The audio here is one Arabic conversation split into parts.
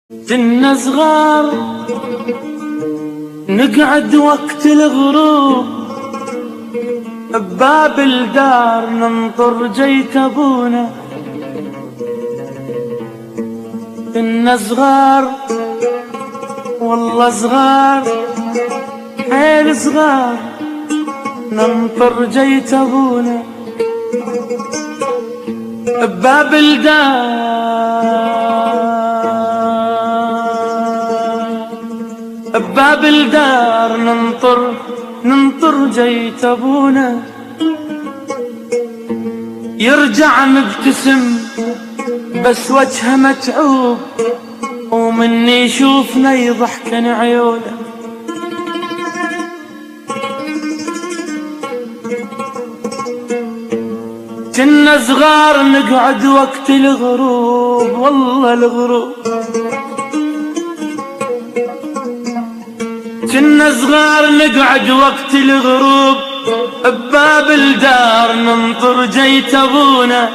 كنا صغار نقعد وقت الغروب بباب الدار ننطر جيت ابونا. كنا صغار والله صغار حيل صغار ننطر جيت ابونا بباب بباب الدار ننطر جيت ابونا. يرجع مبتسم بس وجهه متعوب ومني يشوفنا يضحكن عيونه. كنا صغار نقعد وقت الغروب والله الغروب. كنا صغار نقعد وقت الغروب بباب الدار ننطر جيت ابونا.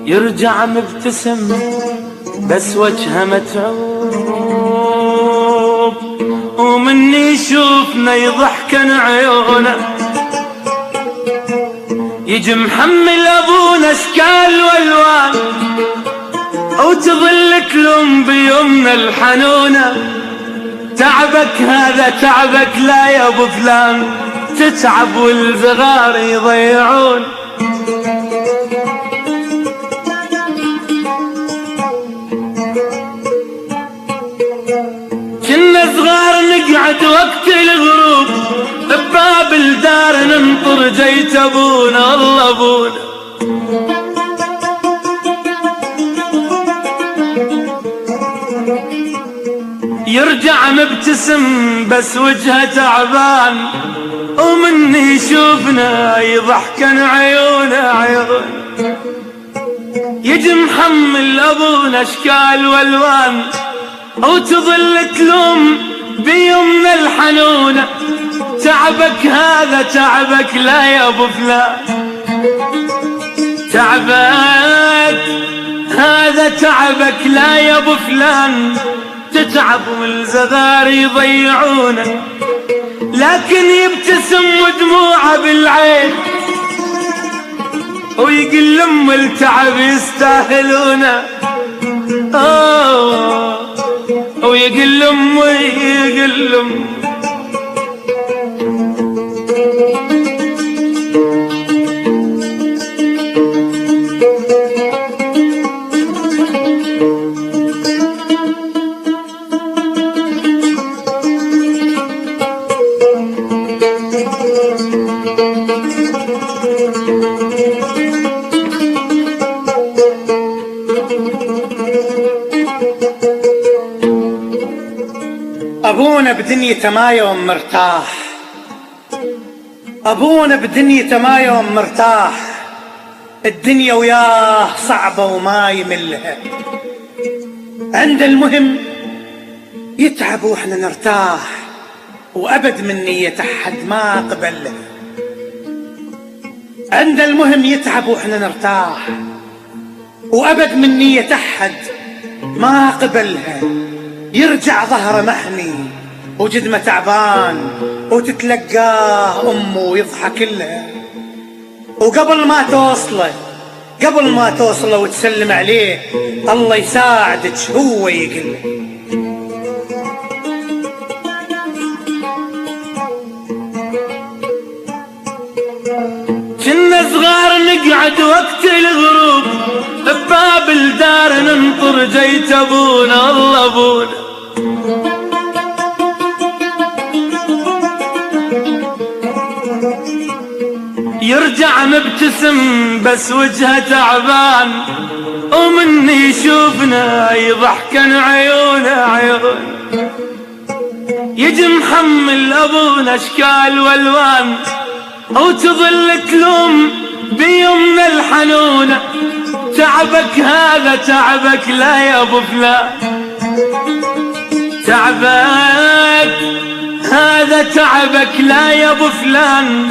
يرجع مبتسم بس وجهه متعوب ومني يشوفنا يضحكن عيونه. يجي محمل ابونا اشكال والوان وتظل تلوم بيومنا الحنونه. تعبك هذا تعبك لا يا ابو فلان، تتعب والصغار يضيعون. كنا صغار نقعد وقت الغروب بباب الدار ننطر جيت ابونا الله ابونا. يرجع مبتسم بس وجهه تعبان ومني يشوفنا يضحكن عيونه. يجي محمل ابونا اشكال والوان وتظل تلوم بيومنا الحنونه. تعبك هذا تعبك لا يا ابو فلان، تعبك هذا تعبك لا يا ابو فلان، تتعب والصغار يضيعونه. لكن يبتسم ودموعه بالعين ويقول لهم التعب يستاهلونه. ويقول لهم أبونا بدنيته ما يوم مرتاح، أبونا بدنيته ما يوم مرتاح. الدنيا وياه صعبة وما يملها، عند المهم يتعب وإحنا نرتاح، وأبد من نية أحد ما قبلها. عند المهم يتعب وإحنا نرتاح، وأبد من نية أحد ما قبلها. يرجع ظهره محني وجدمه تعبان وتتلقاه أمه ويضحك لها. وقبل ما توصله وتسلم عليه الله يساعدك هو يقول. كنا صغار نقعد وقت الغروب بباب الدار ننطر جيت ابونا الله ابونا. يرجع مبتسم بس وجهه تعبان ومني يشوفنا يضحكن عيونه. يجي محمل ابونا اشكال والوان وتظل تلوم بيومنا الحنونه. تعبك هذا تعبك لا يا ابو فلان، تعبك هذا تعبك لا يا ابو فلان،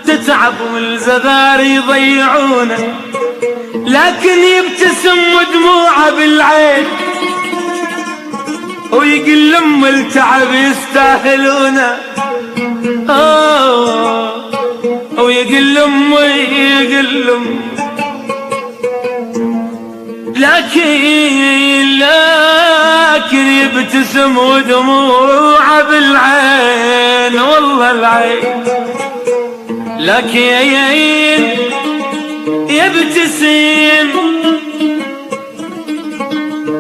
تتعب والصغار يضيعونه. لكن يبتسم ودموعه بالعين ويقول لهم التعب يستاهلونه، ويقول لهم لكن يبتسم ودموعه بالعين، والله العين لكن يبتسم،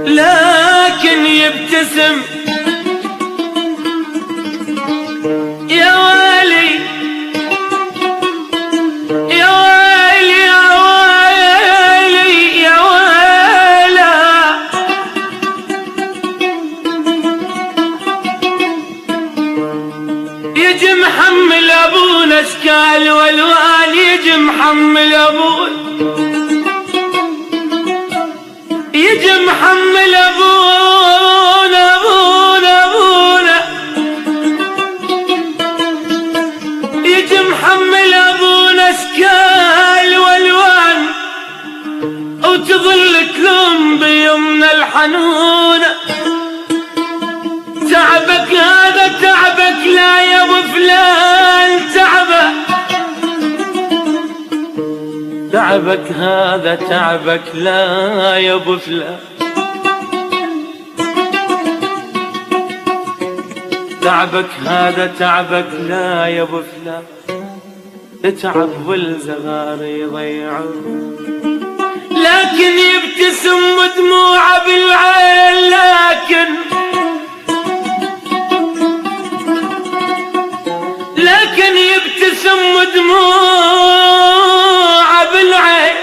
لكن يبتسم. يا ويلي يا ويلي يا ويلي يا ويلا، يجي محمل ابونا اشكال والوان، يجي محمل ابونا، يجي محمل ابونا ابونا ابونا، يجي محمل ابونا اشكال والوان، وتظل تلوم بيمنا الحنونه. تعبك هذا تعبك لا يا ابو فلان، تعبك هذا تعبك لا يا ابو فلان، تعبك هذا تعبك لا يا ابو فلان، تتعب والزغار يضيعون. لكن يبتسم ودموعه بالعين، لكن يبتسم ودموعه بالعين،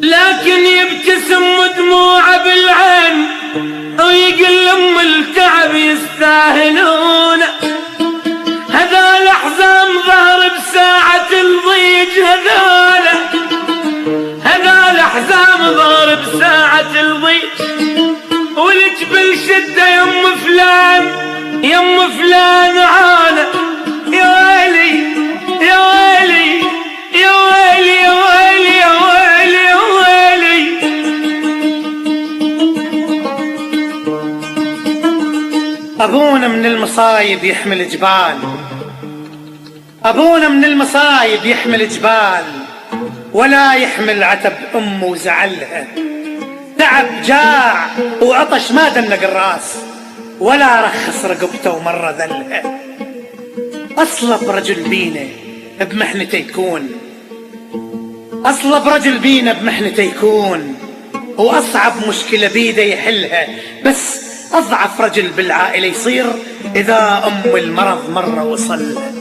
لكن يبتسم ودموعه بالعين، ويقول لهم التعب يستاهلون. هذا الأحزان ظهر بساعة الضيج، هذا الأحزان ظهر بساعة الضيج، والجبل شده يم فلان يم فلان عانى. يا ويلي يا ويلي يا ويلي يا ويلي يا ويلي يا ويلي. أبونا من المصايب يحمل جبال، أبونا من المصايب يحمل جبال، ولا يحمل عتب أمه وزعلها. تعب جاع وعطش ما دنق الراس، ولا رخص رقبته ومرة ذلها. أصلب رجل بينا بمحنته يكون، أصلب رجل بينا بمحنته يكون، وأصعب مشكلة بيده يحلها. بس أضعف رجل بالعائلة يصير إذا أم المرض مرة وصلها.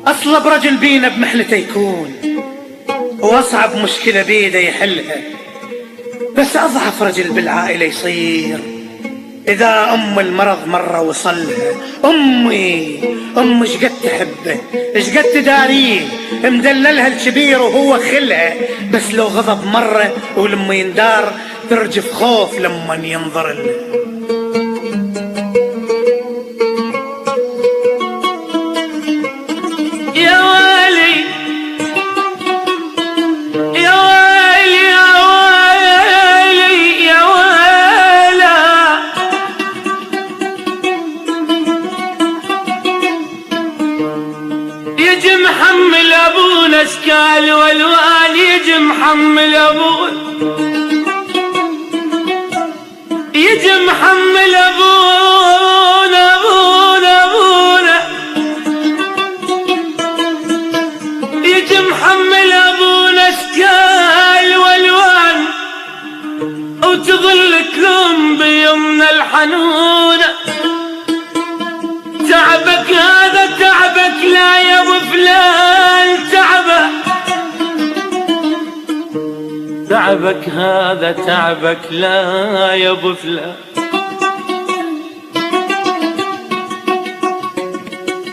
أصلب رجل بينا بمحنته يكون، وأصعب مشكلة بيده يحلها. بس أضعف رجل بالعائلة يصير إذا أم المرض مرة وصلها. أمي شقد تحبه، شقد تداريه، مدللها الكبير وهو خلها. بس لو غضب مرة ولما يندار ترجف خوف لما ينظر له. يا ويلي يا ويلي يا ويلي يا ويلا، يجي محمل ابونا اشكال والوان، يجي محمل ابونا، يجي محمل ابونا ابونا ابونا، يجي محمل ابونا اشكال والوان، وتظل تلوم بيمنا الحنونه. تعبك هذا تعبك لا يا ابو فلان، تعبك هذا تعبك لا يا ابو فلان،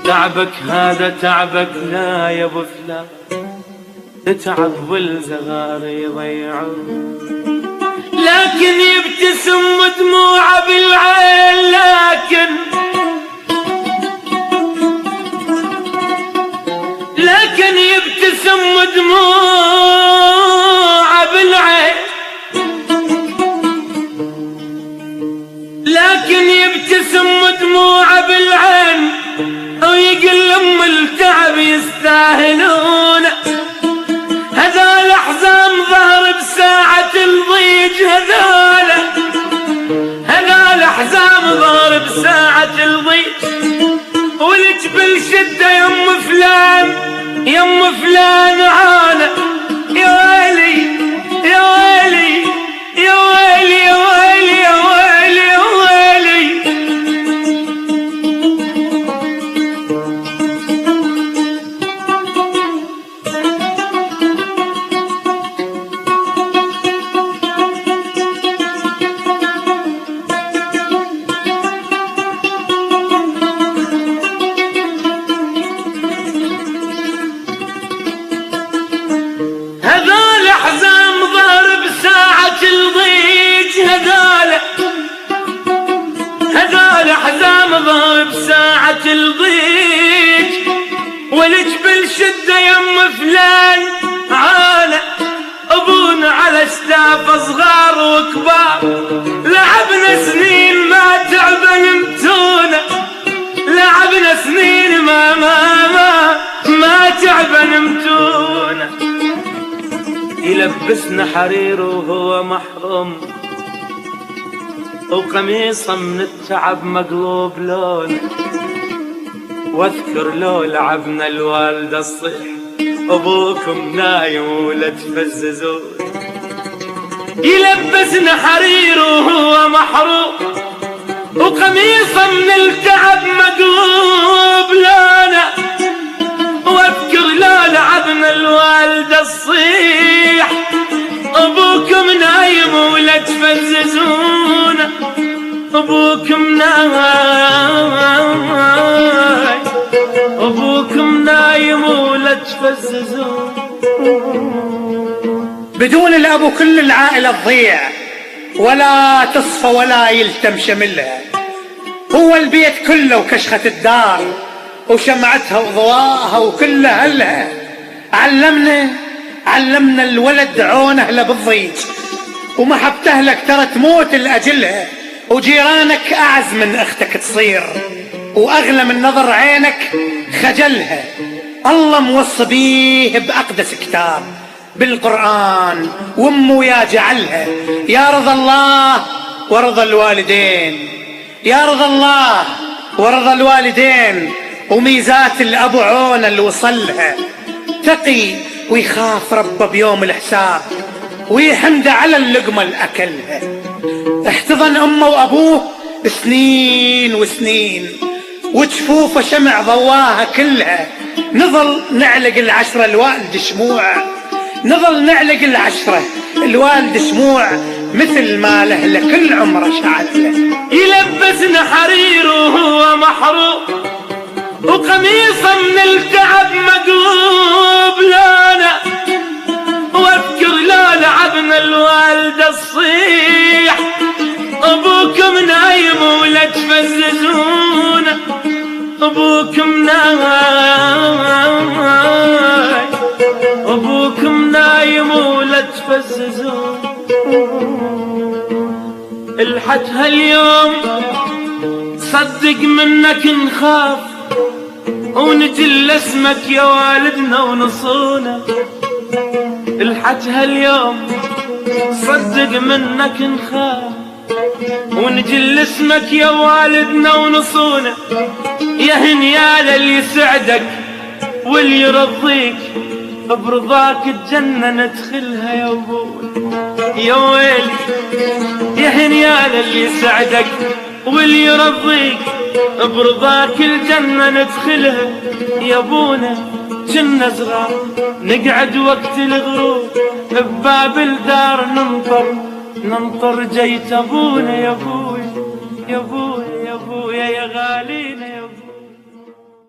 تعبك هذا تعبك لا يا ابو فلان، تتعب والزغار يضيعون. لكن يبتسم ودموعه بالعين، لكن يبتسم ودموعه بالعين، الضيج هذال حزام ضارب ساعة الضيج، والجبل شدة يم فلان عانى. يا ويلي يا ويلي يا ويلي يا ويلي يا ويلي يا ويلي. هذال حزام ضارب ساعة الضيج، هذال حزام ضارب ساعة الضيج، والجبل شدة يم فلان عانى. ابونا على اشتاف صغار وكبار، لعبنا سنين ما تعب نمتونا، لعبنا سنين ما تعب نمتونا. يلبسنا حرير وهو محروم، وقميصه من التعب مقلوب لون. واذكر لو لعبنا الوالدة الصيح، ابوكم نايم ولا تفززون. يلبسنا حرير وهو محروم، وقميصه من التعب مقلوب لونه. واذكر لو لعبنا الوالدة الصيح، ابوكم نايم ولا تفززون. ابوكم نايم ولا تفززون. بدون الأب كل العائلة تضيع، ولا تصفى ولا يلتم شملها. هو البيت كله وكشخة الدار، وشمعتها وضواها وكل أهلها. علمنا الولد عون أهله بالضيج، ومحبة أهلك ترى تموت لأجلها. وجيرانك أعز من أختك تصير، وأغلى من نظر عينك خجلها. الله موصي بيه بأقدس كتاب بالقرآن، وأمه يا جعلها يا رضا الله ورضا الوالدين، يا رضا الله ورضا الوالدين. وميزات الأب عون اللي وصلها، تقي ويخاف ربه بيوم الحساب، ويحمد على اللقمة اللي أكلها. احتضن أمه وأبوه سنين وسنين، وجفوفه شمع ضواها كلها. نظل نعلق العشرة الوالد شموع، نظل نعلق العشرة الوالد شموع، مثل ما له كل عمره شعله. يلبسنا حرير وهو محروم، وقميصه من التعب مقلوب لونه. واذكر لو لعبنا الوالدة الصيح، ابوكم نايم ولا تفززون. ابوكم نايم ولا تفززون. الحت هاليوم صدق منك نخاف، ونجل اسمك يا والدنا ونصونا. الحت هاليوم صدق منك نخاف، ونجل اسمك يا والدنا ونصونا. يا هنيال اللي يسعدك واللي يرضيك، برضاك الجنة ندخلها يا ابوي يا ويلي. يا هنيال اللي يسعدك واللي يرضيك، برضاك الجنة ندخلها يا ابونا. جنة صغار نقعد وقت الغروب، بباب الدار ننطر جيت ابونا. يا ابوي يا ابوي يا ابويا يا غالينا.